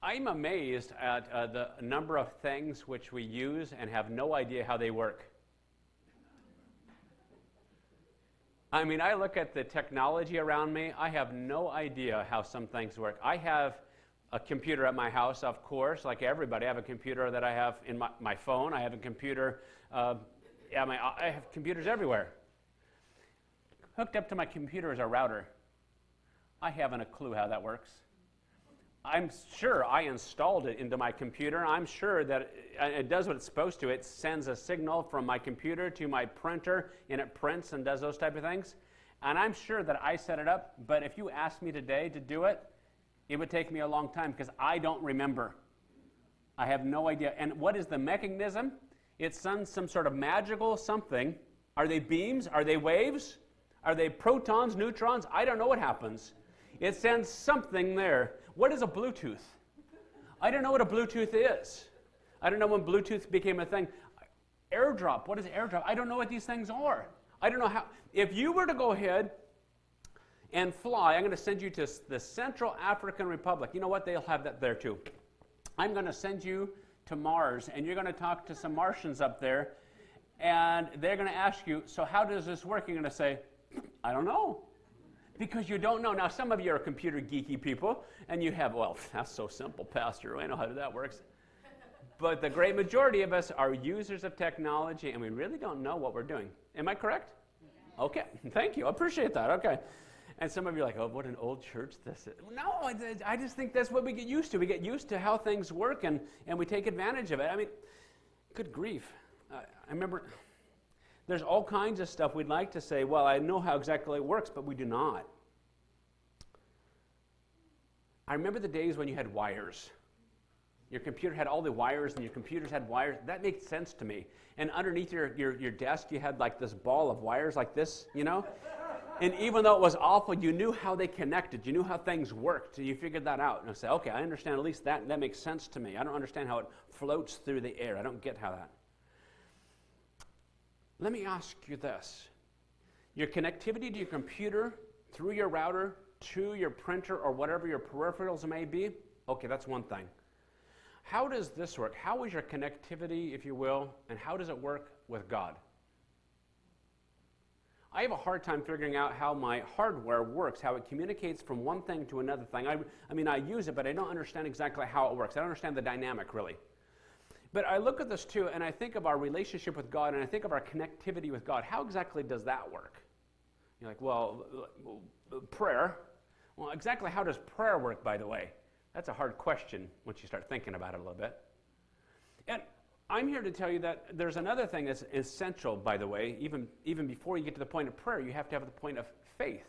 I'm amazed at the number of things which we use and have no idea how they work. I mean, I look at the technology around me. I have no idea how some things work. I have a computer at my house, of course, like everybody. I have a computer that I have in my phone. I have a computer. I have computers everywhere. Hooked up to my computer is a router. I haven't a clue how that works. I'm sure I installed it into my computer. I'm sure that it does what it's supposed to. It sends a signal from my computer to my printer, and it prints and does those type of things. And I'm sure that I set it up, but if you asked me today to do it, it would take me a long time because I don't remember. I have no idea. And what is the mechanism? It sends some sort of magical something. Are they beams? Are they waves? Are they protons, neutrons? I don't know what happens. It sends something there. What is a Bluetooth? I don't know what a Bluetooth is. I don't know when Bluetooth became a thing. AirDrop, what is AirDrop? I don't know what these things are. I don't know how. If you were to go ahead and fly, I'm going to send you to the Central African Republic. You know what? They'll have that there too. I'm going to send you to Mars, and you're going to talk to some Martians up there, and they're going to ask you, so how does this work? You're going to say, I don't know. Because you don't know. Now, some of you are computer geeky people, and you have, well, that's so simple, Pastor. I know how that works. But the great majority of us are users of technology, and we really don't know what we're doing. Am I correct? Yeah. Okay, thank you. I appreciate that. Okay. And some of you are like, oh, what an old church this is. No, I just think that's what we get used to. We get used to how things work, and we take advantage of it. I mean, good grief. I remember there's all kinds of stuff we'd like to say, well, I know how exactly it works, but we do not. I remember the days when you had wires. Your computer had all the wires, and your computers had wires. That makes sense to me. And underneath your desk, you had like this ball of wires like this, you know? And even though it was awful, you knew how they connected. You knew how things worked. And you figured that out. And I say, okay, I understand at least that. That makes sense to me. I don't understand how it floats through the air. I don't get how that. Let me ask you this. Your connectivity to your computer, through your router, to your printer, or whatever your peripherals may be, okay, that's one thing. How does this work? How is your connectivity, if you will, and how does it work with God? I have a hard time figuring out how my hardware works, how it communicates from one thing to another thing. I mean, I use it, but I don't understand exactly how it works. I don't understand the dynamic, really. But I look at this, too, and I think of our relationship with God, and I think of our connectivity with God. How exactly does that work? You're like, well, prayer. Well, exactly how does prayer work, by the way? That's a hard question once you start thinking about it a little bit. And I'm here to tell you that there's another thing that's essential, by the way. Even before you get to the point of prayer, you have to have the point of faith.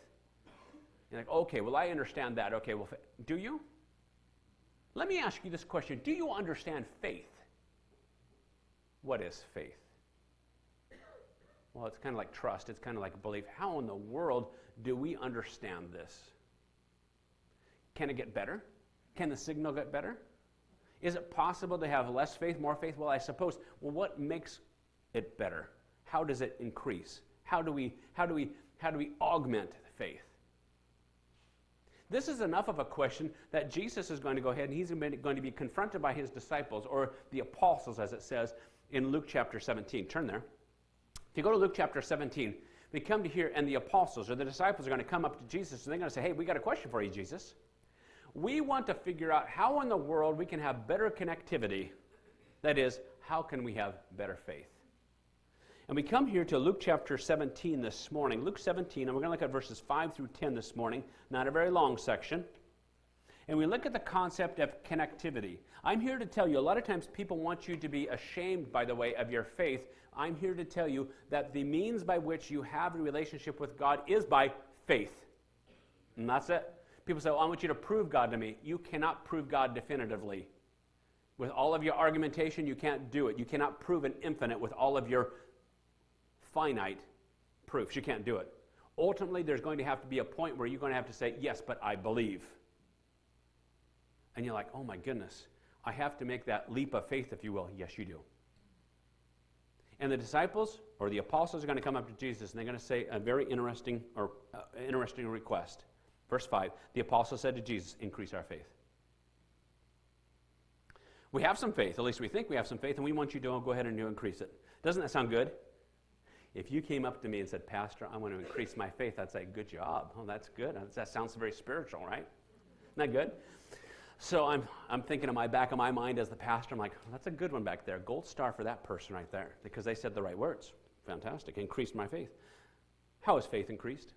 You're like, okay, well, I understand that. Okay, well, do you? Let me ask you this question. Do you understand faith? What is faith? Well, it's kind of like trust. It's kind of like belief. How in the world do we understand this? Can it get better? Can the signal get better? Is it possible to have less faith, more faith? Well, I suppose. Well, what makes it better? How does it increase? How do we augment faith? This is enough of a question that Jesus is going to go ahead and he's going to be confronted by his disciples, or the apostles, as it says in Luke chapter 17. Turn there. If you go to Luke chapter 17, we come to here, and the apostles or the disciples are going to come up to Jesus, and they're going to say, hey, we got a question for you, Jesus. We want to figure out how in the world we can have better connectivity. That is, how can we have better faith? And we come here to Luke chapter 17 this morning. Luke 17, and we're going to look at verses 5 through 10 this morning. Not a very long section. And we look at the concept of connectivity. I'm here to tell you, a lot of times people want you to be ashamed, by the way, of your faith. I'm here to tell you that the means by which you have a relationship with God is by faith. And that's it. People say, well, I want you to prove God to me. You cannot prove God definitively. With all of your argumentation, you can't do it. You cannot prove an infinite with all of your finite proofs. You can't do it. Ultimately, there's going to have to be a point where you're going to have to say, yes, but I believe. And you're like, oh my goodness, I have to make that leap of faith, if you will. Yes, you do. And the disciples or the apostles are going to come up to Jesus, and they're going to say a very interesting request. Verse 5, the apostles said to Jesus, increase our faith. We have some faith, at least we think we have some faith, and we want you to go ahead and increase it. Doesn't that sound good? If you came up to me and said, Pastor, I want to increase my faith, I'd say, good job. Oh, that's good. That sounds very spiritual, right? Isn't that good? So I'm thinking in my back of my mind as the pastor, I'm like, oh, that's a good one back there. Gold star for that person right there, because they said the right words. Fantastic. Increased my faith. How is faith increased?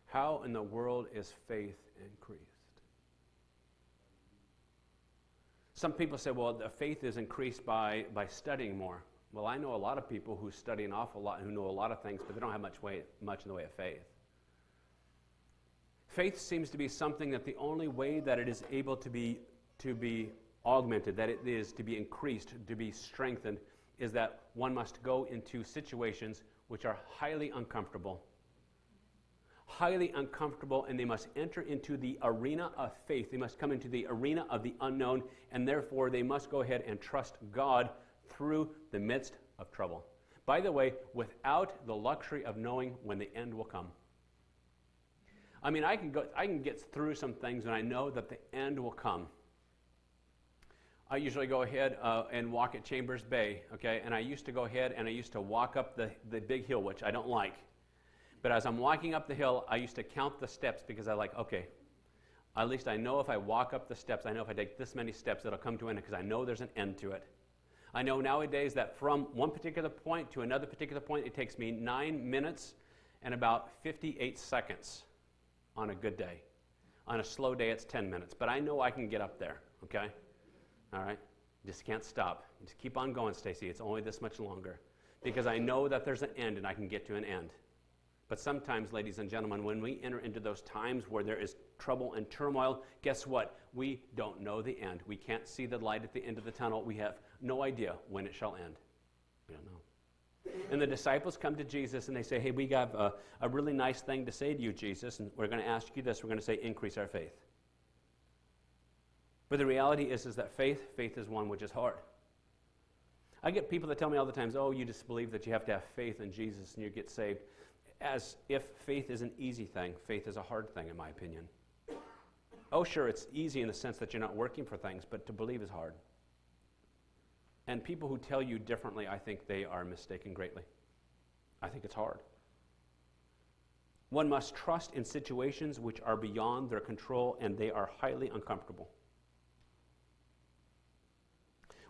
How in the world is faith increased? Some people say, well, the faith is increased by studying more. Well, I know a lot of people who study an awful lot, who know a lot of things, but they don't have much in the way of faith. Faith seems to be something that the only way that it is able to be augmented, that it is to be increased, to be strengthened, is that one must go into situations which are highly uncomfortable, and they must enter into the arena of faith. They must come into the arena of the unknown, and therefore they must go ahead and trust God through the midst of trouble. By the way, without the luxury of knowing when the end will come. I mean, I can get through some things when I know that the end will come. I usually go ahead and walk at Chambers Bay, okay? And I used to go ahead and I used to walk up the big hill, which I don't like. But as I'm walking up the hill, I used to count the steps because I like, okay, at least I know if I walk up the steps, I know if I take this many steps, it'll come to an end because I know there's an end to it. I know nowadays that from one particular point to another particular point, it takes me 9 minutes and about 58 seconds on a good day. On a slow day, it's 10 minutes. But I know I can get up there, okay? All right? Just can't stop. Just keep on going, Stacey. It's only this much longer. Because I know that there's an end and I can get to an end. But sometimes, ladies and gentlemen, when we enter into those times where there is trouble and turmoil, guess what? We don't know the end. We can't see the light at the end of the tunnel. We have no idea when it shall end. We don't know. And the disciples come to Jesus and they say, hey, we got a really nice thing to say to you, Jesus, and we're going to ask you this. We're going to say, increase our faith. But the reality is that faith is one which is hard. I get people that tell me all the time, oh, you just believe that you have to have faith in Jesus and you get saved. As if faith is an easy thing. Faith is a hard thing, in my opinion. Oh, sure, it's easy in the sense that you're not working for things, but to believe is hard. And people who tell you differently, I think they are mistaken greatly. I think it's hard. One must trust in situations which are beyond their control, and they are highly uncomfortable.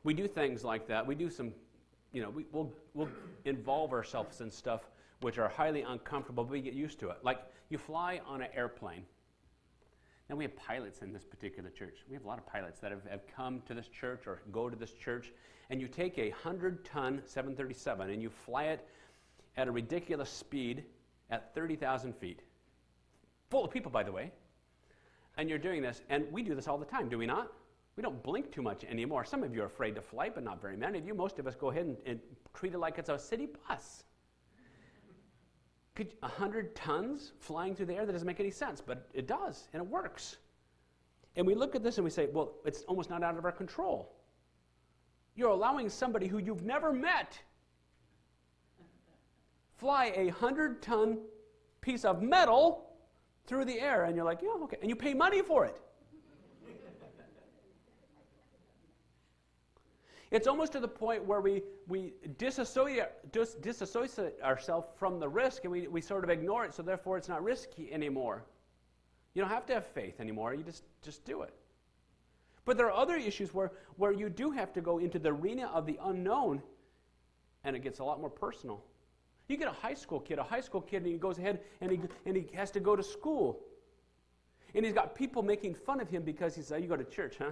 We do things like that. We do some, we'll involve ourselves in stuff which are highly uncomfortable, but we get used to it. Like you fly on an airplane. Now we have pilots in this particular church. We have a lot of pilots that have come to this church or go to this church, and you take a 100-ton 737 and you fly it at a ridiculous speed at 30,000 feet. Full of people, by the way. And you're doing this, and we do this all the time, do we not? We don't blink too much anymore. Some of you are afraid to fly, but not very many of you. Most of us go ahead and treat it like it's a city bus. 100 tons flying through the air, that doesn't make any sense, but it does, and it works. And we look at this and we say, well, it's almost not out of our control. You're allowing somebody who you've never met fly a 100-ton piece of metal through the air, and you're like, yeah, okay, and you pay money for it. It's almost to the point where we disassociate ourselves from the risk, and we sort of ignore it, so therefore it's not risky anymore. You don't have to have faith anymore. You just do it. But there are other issues where you do have to go into the arena of the unknown, and it gets a lot more personal. You get a high school kid, and he goes ahead and he has to go to school. And he's got people making fun of him because he says, you go to church, huh?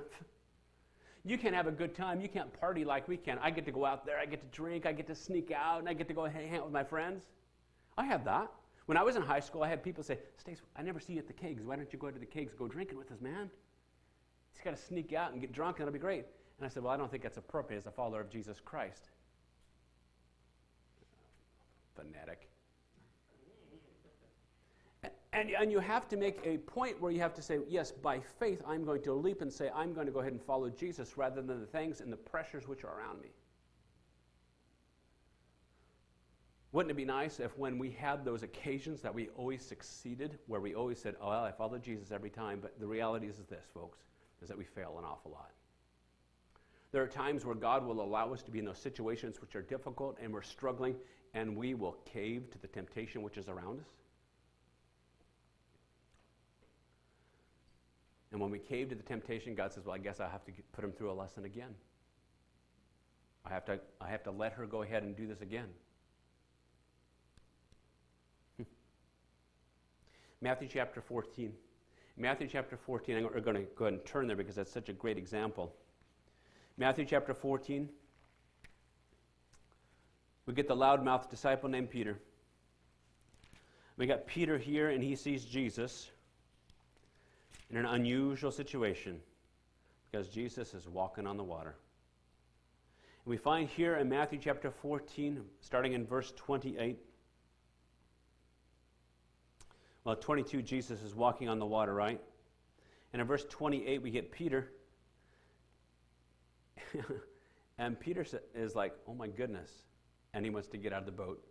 You can't have a good time. You can't party like we can. I get to go out there. I get to drink. I get to sneak out, and I get to go hang out with my friends. I had that. When I was in high school, I had people say, Stacey, I never see you at the kegs. Why don't you go to the kegs? Go drinking with us, man. He's got to sneak out and get drunk, and that'll be great. And I said, well, I don't think that's appropriate as a follower of Jesus Christ. Fanatic. And you have to make a point where you have to say, yes, by faith, I'm going to leap and say, I'm going to go ahead and follow Jesus rather than the things and the pressures which are around me. Wouldn't it be nice if when we had those occasions that we always succeeded, where we always said, oh, well, I follow Jesus every time, but the reality is this, folks, is that we fail an awful lot. There are times where God will allow us to be in those situations which are difficult and we're struggling, and we will cave to the temptation which is around us. And when we cave to the temptation, God says, well, I guess I have to put him through a lesson again. I have to let her go ahead and do this again. Matthew chapter 14. Matthew chapter 14, we're going to go ahead and turn there because that's such a great example. Matthew chapter 14. We get the loudmouth disciple named Peter. We got Peter here, and he sees Jesus in an unusual situation because Jesus is walking on the water. And we find here in Matthew chapter 14, starting in verse 28, well, 22, Jesus is walking on the water, right? And in verse 28, we get Peter. And Peter is like, oh my goodness. And he wants to get out of the boat.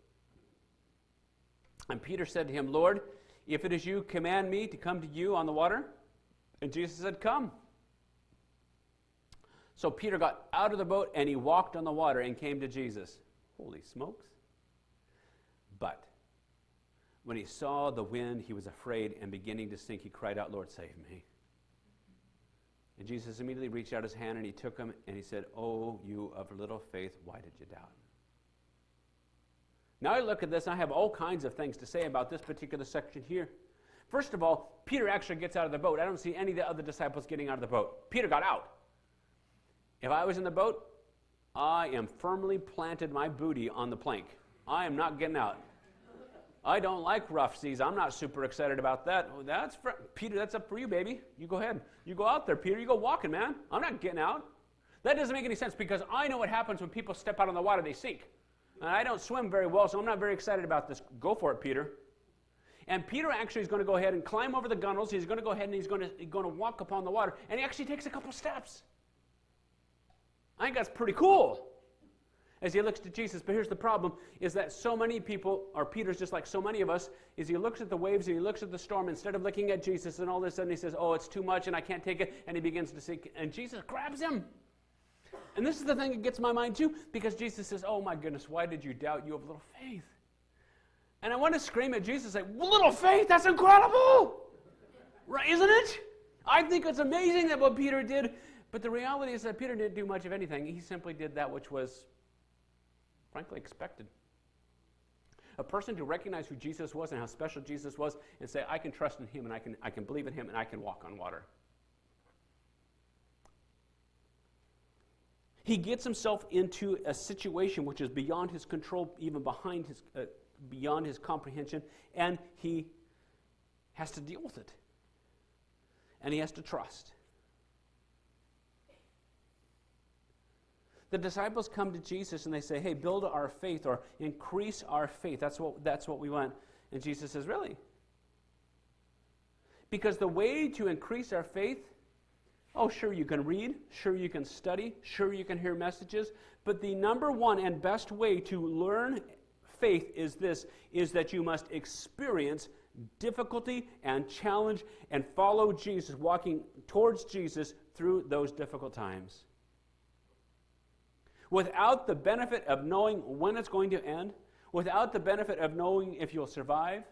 And Peter said to him, Lord, if it is you, command me to come to you on the water. And Jesus said, come. So Peter got out of the boat and he walked on the water and came to Jesus. Holy smokes. But when he saw the wind, he was afraid, and beginning to sink, he cried out, Lord, save me. And Jesus immediately reached out his hand and he took him and he said, oh, you of little faith, why did you doubt? Now I look at this and I have all kinds of things to say about this particular section here. First of all, Peter actually gets out of the boat. I don't see any of the other disciples getting out of the boat. Peter got out. If I was in the boat, I am firmly planted my booty on the plank. I am not getting out. I don't like rough seas. I'm not super excited about that. Peter, that's up for you, baby. You go ahead. You go out there, Peter. You go walking, man. I'm not getting out. That doesn't make any sense because I know what happens when people step out on the water, they sink. And I don't swim very well, so I'm not very excited about this. Go for it, Peter. And Peter actually is going to go ahead and climb over the gunwales. He's going to go ahead and he's going to walk upon the water. And he actually takes a couple steps. I think that's pretty cool as he looks to Jesus. But here's the problem, is that so many people, or Peter's just like so many of us, is he looks at the waves and he looks at the storm instead of looking at Jesus, and all of a sudden he says, oh, it's too much and I can't take it, and he begins to sink, and Jesus grabs him. And this is the thing that gets my mind too, because Jesus says, oh my goodness, why did you doubt, you have little faith? And I want to scream at Jesus, like, little faith, that's incredible! Right, isn't it? I think it's amazing that what Peter did, but the reality is that Peter didn't do much of anything. He simply did that which was frankly expected. A person to recognize who Jesus was and how special Jesus was and say, I can trust in him and I can believe in him and I can walk on water. He gets himself into a situation which is beyond his control, even beyond his comprehension, and he has to deal with it. And he has to trust. The disciples come to Jesus and they say, hey, build our faith or increase our faith. That's what we want. And Jesus says, really? Because the way to increase our faith, oh, sure, you can read, sure, you can study, sure, you can hear messages, but the number one and best way to learn faith is that you must experience difficulty and challenge and follow Jesus, walking towards Jesus through those difficult times. Without the benefit of knowing when it's going to end, without the benefit of knowing if you'll survive,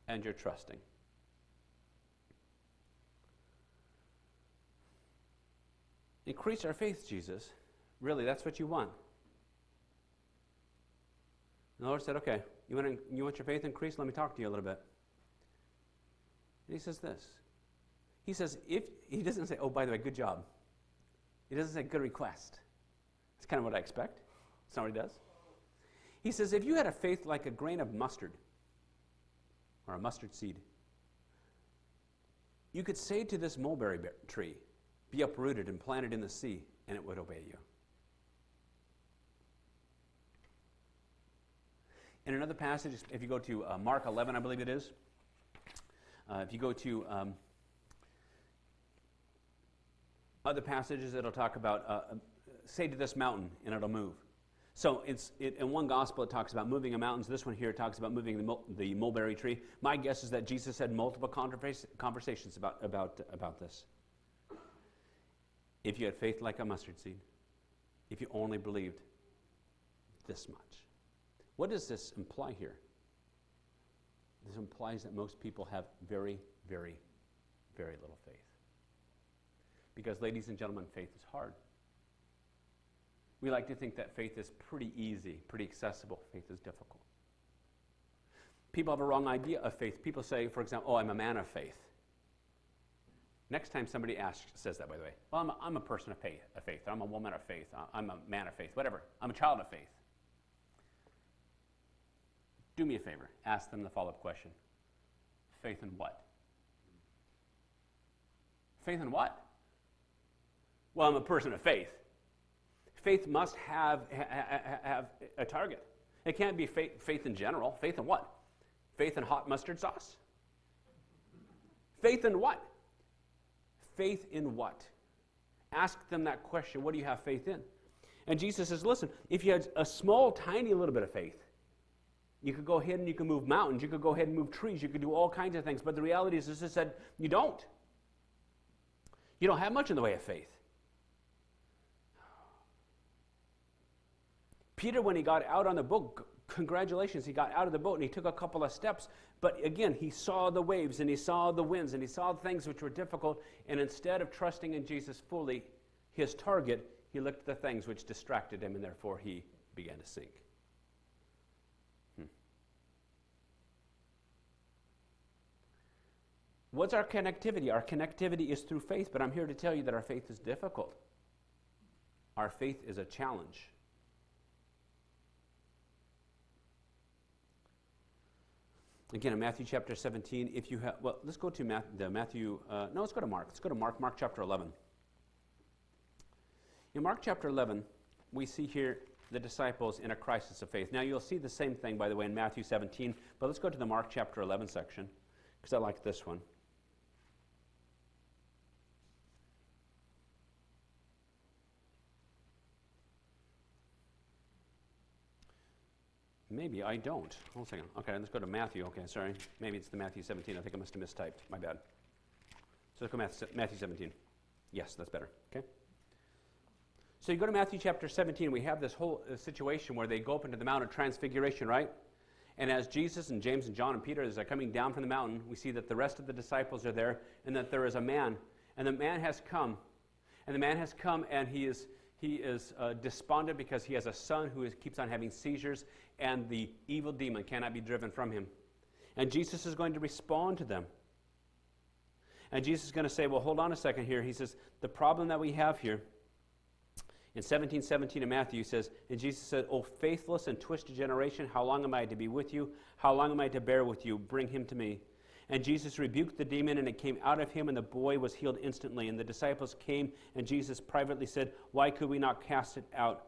and you're trusting. Increase our faith, Jesus. Really, that's what you want. And the Lord said, okay, you want your faith increased? Let me talk to you a little bit. And he says this. He says, he doesn't say, oh, by the way, good job. He doesn't say, good request. That's kind of what I expect. That's not what he does. He says, if you had a faith like a grain of mustard, or a mustard seed, you could say to this mulberry tree, be uprooted and planted in the sea, and it would obey you. In another passage, if you go to Mark 11, I believe it is, if you go to other passages, it'll talk about, say to this mountain, and it'll move. So in one gospel it talks about moving the mountains. This one here talks about moving the mulberry tree. My guess is that Jesus had multiple conversations about this. If you had faith like a mustard seed, if you only believed this much. What does this imply here? This implies that most people have very, very, very little faith. Because, ladies and gentlemen, faith is hard. We like to think that faith is pretty easy, pretty accessible. Faith is difficult. People have a wrong idea of faith. People say, for example, I'm a man of faith. Next time somebody says that, by the way, well, I'm a person of faith. I'm a woman of faith. I'm a man of faith. Whatever. I'm a child of faith. Do me a favor. Ask them the follow-up question. Faith in what? Faith in what? Well, I'm a person of faith. Faith must have a target. It can't be faith in general. Faith in what? Faith in hot mustard sauce? Faith in what? Faith in what? Ask them that question. What do you have faith in? And Jesus says, listen, if you had a small, tiny little bit of faith, you could go ahead and you can move mountains. You could go ahead and move trees. You could do all kinds of things. But the reality is, Jesus said, you don't. You don't have much in the way of faith. Peter, when he got out on the boat, congratulations, he got out of the boat and he took a couple of steps. But again, he saw the waves and he saw the winds and he saw things which were difficult. And instead of trusting in Jesus fully, his target, he looked at the things which distracted him, and therefore he began to sink. What's our connectivity? Our connectivity is through faith, but I'm here to tell you that our faith is difficult. Our faith is a challenge. Again, in Matthew chapter 17, if you have, well, let's go to Matthew, let's go to Mark. Let's go to Mark chapter 11. In Mark chapter 11, we see here the disciples in a crisis of faith. Now, you'll see the same thing, by the way, in Matthew 17, but let's go to the Mark chapter 11 section, because I like this one. Maybe I don't. Hold a second. Okay, let's go to Matthew. Okay, sorry. Maybe it's the Matthew 17. I think I must have mistyped. My bad. So let's go Matthew 17. Yes, that's better. Okay. So you go to Matthew chapter 17. We have this whole situation where they go up into the Mount of Transfiguration, right? And as Jesus and James and John and Peter are coming down from the mountain, we see that the rest of the disciples are there, and that there is a man. And the man has come. And the man has come, and he is despondent because he has a son who keeps on having seizures, and the evil demon cannot be driven from him. And Jesus is going to respond to them. And Jesus is going to say, well, hold on a second here. He says, the problem that we have here, in 17:17 of Matthew, he says, and Jesus said, O faithless and twisted generation, how long am I to be with you? How long am I to bear with you? Bring him to me. And Jesus rebuked the demon, and it came out of him, and the boy was healed instantly. And the disciples came, and Jesus privately said, why could we not cast it out?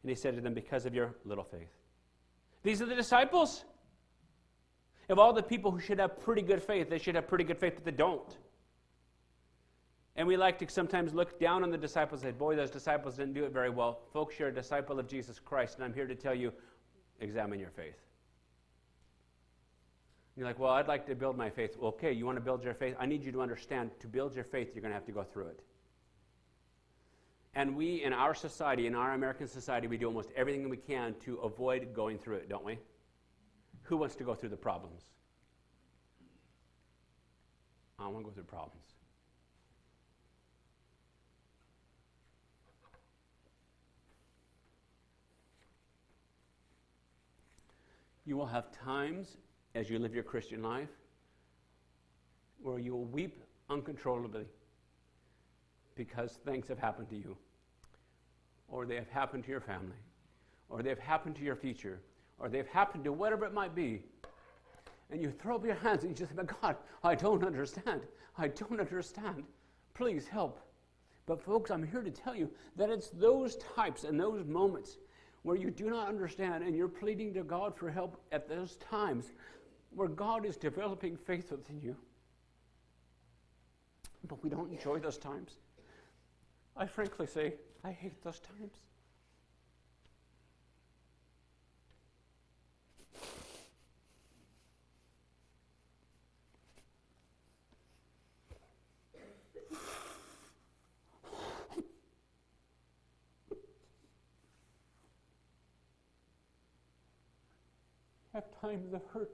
And he said to them, because of your little faith. These are the disciples. Of all the people who should have pretty good faith, they should have pretty good faith, but they don't. And we like to sometimes look down on the disciples and say, boy, those disciples didn't do it very well. Folks, you're a disciple of Jesus Christ, and I'm here to tell you, examine your faith. You're like, well, I'd like to build my faith. Well, okay, you want to build your faith? I need you to understand, to build your faith, you're going to have to go through it. And we, in our society, in our American society, we do almost everything we can to avoid going through it, don't we? Who wants to go through the problems? I don't want to go through problems. You will have times as you live your Christian life where you will weep uncontrollably because things have happened to you, or they have happened to your family, or they have happened to your future, or they've happened to whatever it might be. And you throw up your hands and you just say, God, I don't understand. I don't understand. Please help. But folks, I'm here to tell you that it's those types and those moments where you do not understand and you're pleading to God for help at those times where God is developing faith within you. But we don't enjoy those times. I frankly say, I hate those times. have times of hurt.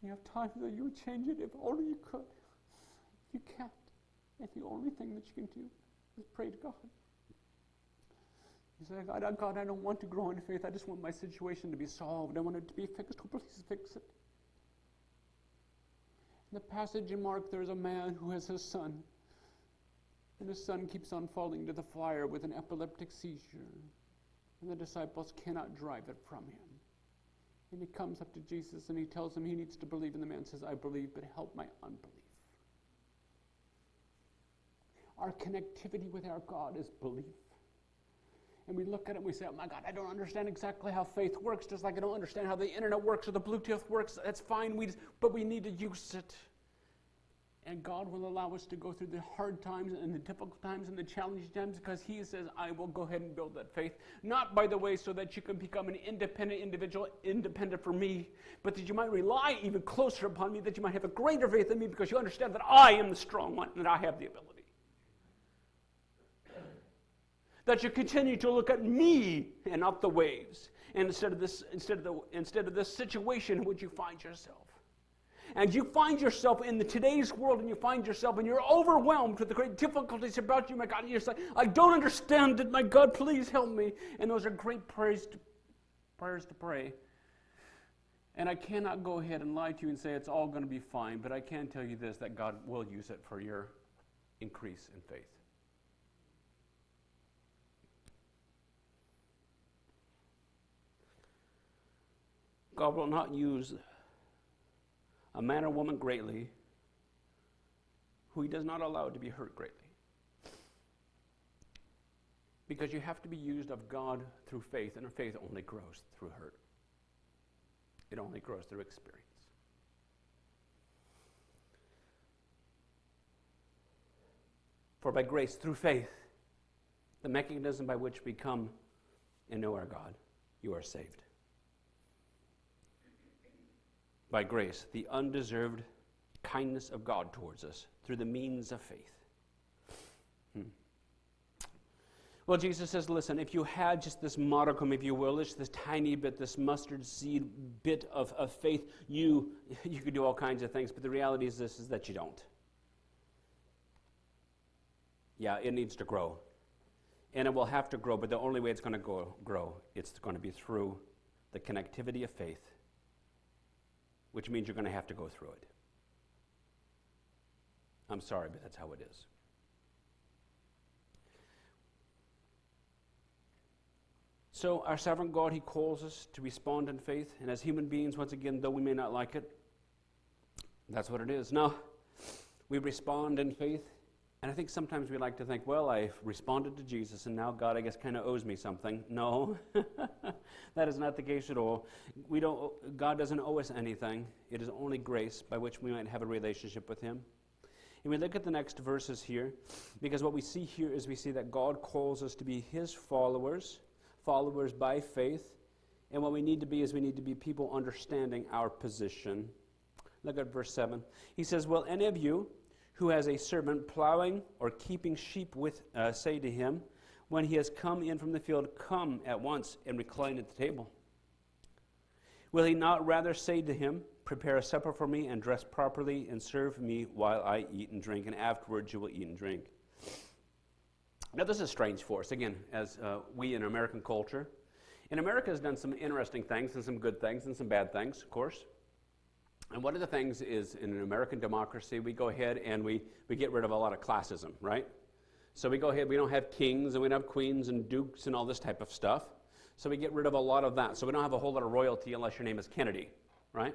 You have times that you would change it if only you could. You can't. And the only thing that you can do is pray to God. You say, God, I don't want to grow in faith. I just want my situation to be solved. I want it to be fixed. Oh, please fix it. In the passage in Mark, there's a man who has his son. And his son keeps on falling into the fire with an epileptic seizure. And the disciples cannot drive it from him. And he comes up to Jesus and he tells him he needs to believe. And the man says, I believe, but help my unbelief. Our connectivity with our God is belief. And we look at it and we say, oh my God, I don't understand exactly how faith works, just like I don't understand how the internet works or the Bluetooth works. That's fine, but we need to use it. And God will allow us to go through the hard times and the difficult times and the challenging times because he says, I will go ahead and build that faith. Not, by the way, so that you can become an independent individual, independent from me, but that you might rely even closer upon me, that you might have a greater faith in me because you understand that I am the strong one and I have the ability. That you continue to look at me and not the waves, and instead of this situation in which you find yourself. And you find yourself in today's world, and you find yourself, and you're overwhelmed with the great difficulties about you, my God. And you're like, I don't understand it, my God, please help me. And those are great prayers to pray. And I cannot go ahead and lie to you and say it's all going to be fine, but I can tell you this, that God will use it for your increase in faith. God will not use a man or woman greatly who he does not allow to be hurt greatly. Because you have to be used of God through faith, and our faith only grows through hurt. It only grows through experience. For by grace, through faith, the mechanism by which we come and know our God, you are saved. By grace, the undeserved kindness of God towards us through the means of faith. Well, Jesus says, listen, if you had just this modicum, if you will, just this tiny bit, this mustard seed bit of faith, you could do all kinds of things, but the reality is this, is that you don't. Yeah, it needs to grow. And it will have to grow, but the only way it's going to grow, it's going to be through the connectivity of faith, which means you're going to have to go through it. I'm sorry, but that's how it is. So our sovereign God, he calls us to respond in faith. And as human beings, once again, though we may not like it, that's what it is. Now, we respond in faith. And I think sometimes we like to think, well, I've responded to Jesus, and now God, I guess, kind of owes me something. No, that is not the case at all. God doesn't owe us anything. It is only grace by which we might have a relationship with him. And we look at the next verses here, because what we see here is we see that God calls us to be his followers by faith. And what we need to be is we need to be people understanding our position. Look at verse 7. He says, will any of you who has a servant plowing or keeping sheep say to him, when he has come in from the field, come at once and recline at the table? Will he not rather say to him, prepare a supper for me and dress properly and serve me while I eat and drink, and afterwards you will eat and drink? Now this is strange for us, again, as we in American culture. And America has done some interesting things and some good things and some bad things, of course. And one of the things is, in an American democracy, we go ahead and we get rid of a lot of classism, right? So we go ahead, we don't have kings and we don't have queens and dukes and all this type of stuff. So we get rid of a lot of that. So we don't have a whole lot of royalty unless your name is Kennedy, right?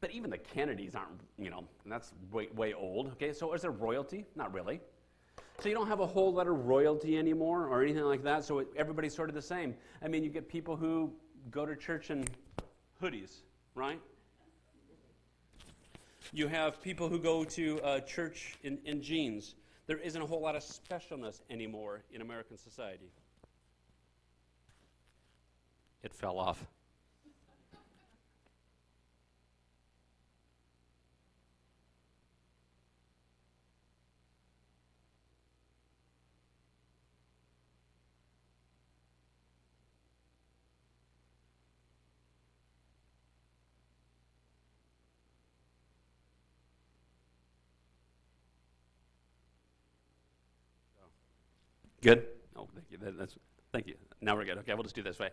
But even the Kennedys aren't, that's way old, okay? So is there royalty? Not really. So you don't have a whole lot of royalty anymore or anything like that, so everybody's sort of the same. I mean, you get people who go to church in hoodies, right? You have people who go to church in jeans. There isn't a whole lot of specialness anymore in American society. It fell off. Good? Oh, thank you. Thank you. Now we're good. Okay, we'll just do this way.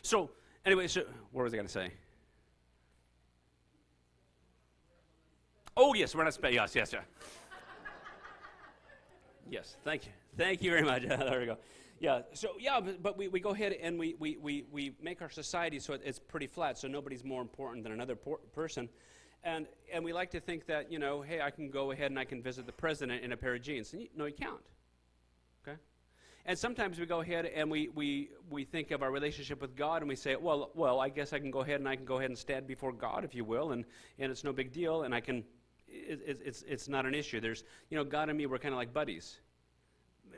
So, anyway, what was I going to say? Oh, yes, we're not yes. Yes, thank you. Thank you very much. There we go. Yeah, so, yeah, but we go ahead and we make our society so it's pretty flat, so nobody's more important than another person. And we like to think that, hey, I can go ahead and I can visit the president in a pair of jeans. And no, you can't. Okay? And sometimes we go ahead and we think of our relationship with God and we say, well, I guess I can go ahead and stand before God, if you will, and it's no big deal, and I can, it's not an issue. There's, God and me, we're kind of like buddies.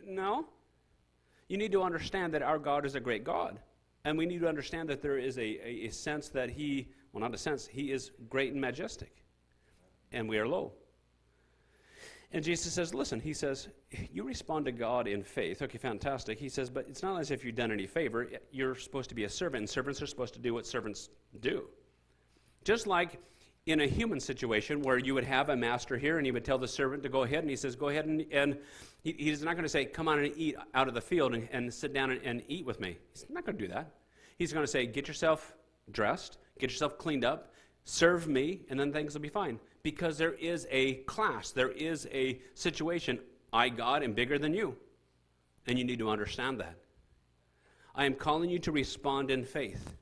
No. You need to understand that our God is a great God. And we need to understand that there is a sense that he is great and majestic. And we are low. And Jesus says, listen, he says, you respond to God in faith. Okay, fantastic. He says, but it's not as if you've done any favor. You're supposed to be a servant, and servants are supposed to do what servants do. Just like in a human situation where you would have a master here, and he would tell the servant to go ahead, and he says, go ahead, and he's not going to say, come on and eat out of the field and sit down and eat with me. He's not going to do that. He's going to say, get yourself dressed, get yourself cleaned up, serve me, and then things will be fine. Because there is a class, there is a situation. I, God, am bigger than you. And you need to understand that. I am calling you to respond in faith.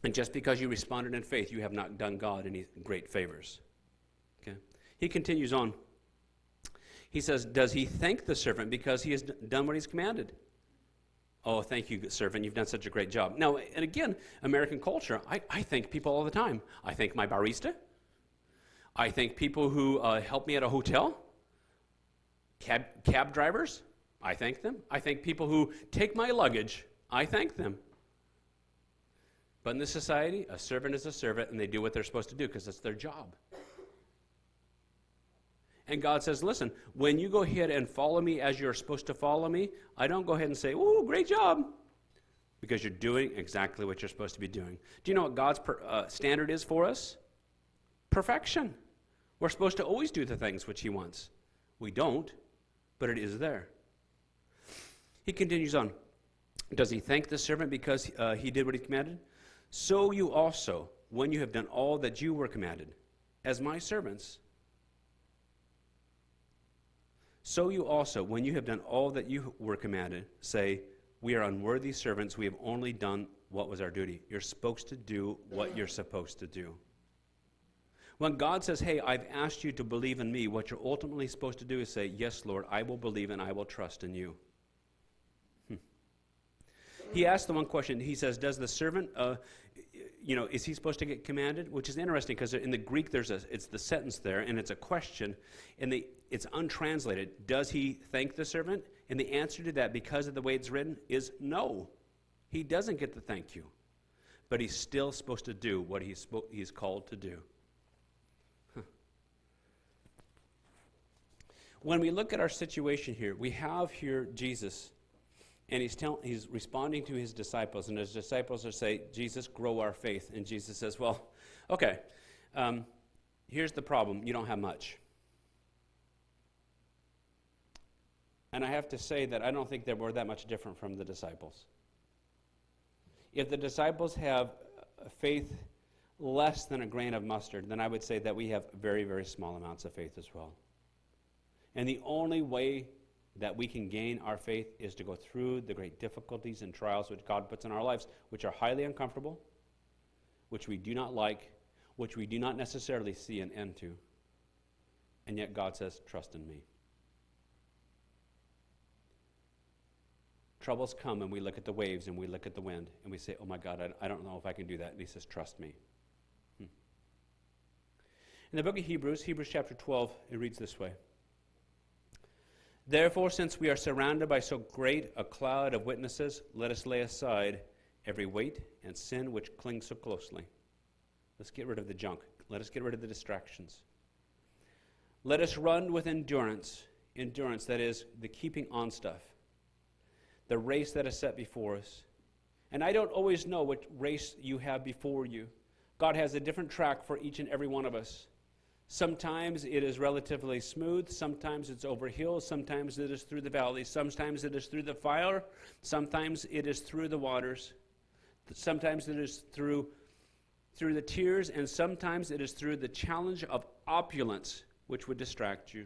And just because you responded in faith, you have not done God any great favors. Okay? He continues on. He says, does he thank the servant because he has done what he's commanded? Oh, thank you, servant. You've done such a great job. Now, and again, American culture, I thank people all the time. I thank my barista. I thank people who help me at a hotel. Cab drivers, I thank them. I thank people who take my luggage. I thank them. But in this society, a servant is a servant, and they do what they're supposed to do because it's their job. And God says, listen, when you go ahead and follow me as you're supposed to follow me, I don't go ahead and say, oh, great job, because you're doing exactly what you're supposed to be doing. Do you know what God's standard is for us? Perfection. We're supposed to always do the things which he wants. We don't, but it is there. He continues on. Does he thank the servant because he did what he commanded? So you also, when you have done all that you were commanded, as my servants, so you also, when you have done all that you were commanded, say, we are unworthy servants, we have only done what was our duty. You're supposed to do what you're supposed to do. When God says, hey, I've asked you to believe in me, what you're ultimately supposed to do is say, yes, Lord, I will believe and I will trust in you. He asked the one question. He says, does the servant, is he supposed to get commanded? Which is interesting because in the Greek, it's the sentence there, and it's a question, and it's untranslated. Does he thank the servant? And the answer to that, because of the way it's written, is no. He doesn't get the thank you. But he's still supposed to do what he's called to do. When we look at our situation here, we have here Jesus. And he's responding to his disciples, and his disciples are saying, Jesus, grow our faith. And Jesus says, well, okay, here's the problem. You don't have much. And I have to say that I don't think that we're that much different from the disciples. If the disciples have faith less than a grain of mustard, then I would say that we have very, very small amounts of faith as well. And the only way that we can gain our faith is to go through the great difficulties and trials which God puts in our lives, which are highly uncomfortable, which we do not like, which we do not necessarily see an end to. And yet God says, trust in me. Troubles come and we look at the waves and we look at the wind and we say, oh my God, I don't know if I can do that. And he says, trust me. In the book of Hebrews chapter 12, it reads this way. Therefore, since we are surrounded by so great a cloud of witnesses, let us lay aside every weight and sin which clings so closely. Let's get rid of the junk. Let us get rid of the distractions. Let us run with endurance, that is, the keeping on stuff, the race that is set before us. And I don't always know what race you have before you. God has a different track for each and every one of us. Sometimes it is relatively smooth, sometimes it's over hills, sometimes it is through the valleys, sometimes it is through the fire, sometimes it is through the waters, sometimes it is through the tears, and sometimes it is through the challenge of opulence, which would distract you.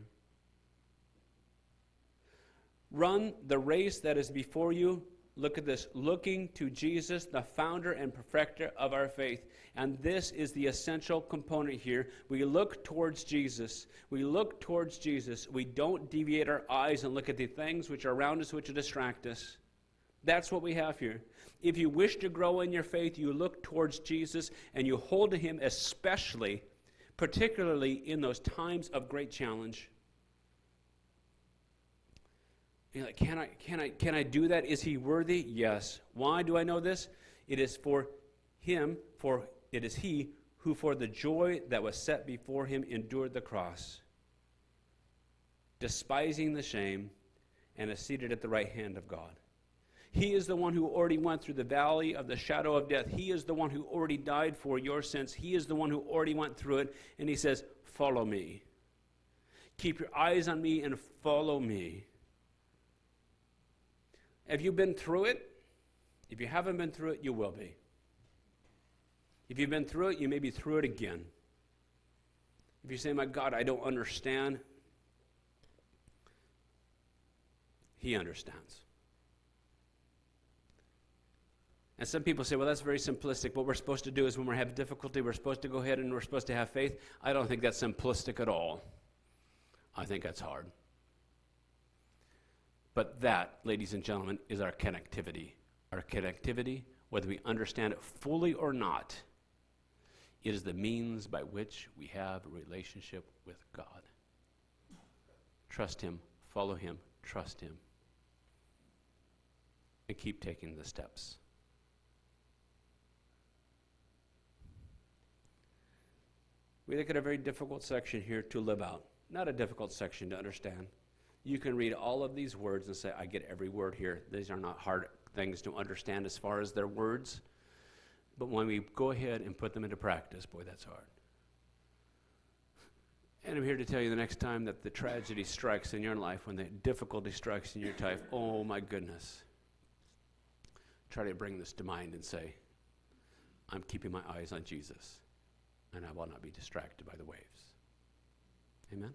Run the race that is before you. Look at this, looking to Jesus, the founder and perfecter of our faith. And this is the essential component here. We look towards Jesus. We look towards Jesus. We don't deviate our eyes and look at the things which are around us which distract us. That's what we have here. If you wish to grow in your faith, you look towards Jesus and you hold to him especially, particularly in those times of great challenge. You're like, can I do that? Is he worthy? Yes. Why do I know this? It is for him, for it is he who for the joy that was set before him endured the cross, despising the shame, and is seated at the right hand of God. He is the one who already went through the valley of the shadow of death. He is the one who already died for your sins. He is the one who already went through it, and he says, follow me. Keep your eyes on me and follow me. Have you been through it? If you haven't been through it, you will be. If you've been through it, you may be through it again. If you say, my God, I don't understand, he understands. And some people say, well, that's very simplistic. What we're supposed to do is when we have difficulty, we're supposed to go ahead and we're supposed to have faith. I don't think that's simplistic at all. I think that's hard. But that, ladies and gentlemen, is our connectivity. Our connectivity, whether we understand it fully or not, it is the means by which we have a relationship with God. Trust him, follow him, trust him, and keep taking the steps. We look at a very difficult section here to live out. Not a difficult section to understand. You can read all of these words and say, I get every word here. These are not hard things to understand as far as their words. But when we go ahead and put them into practice, boy, that's hard. And I'm here to tell you the next time that the tragedy strikes in your life, when the difficulty strikes in your life, oh my goodness. Try to bring this to mind and say, I'm keeping my eyes on Jesus, and I will not be distracted by the waves. Amen?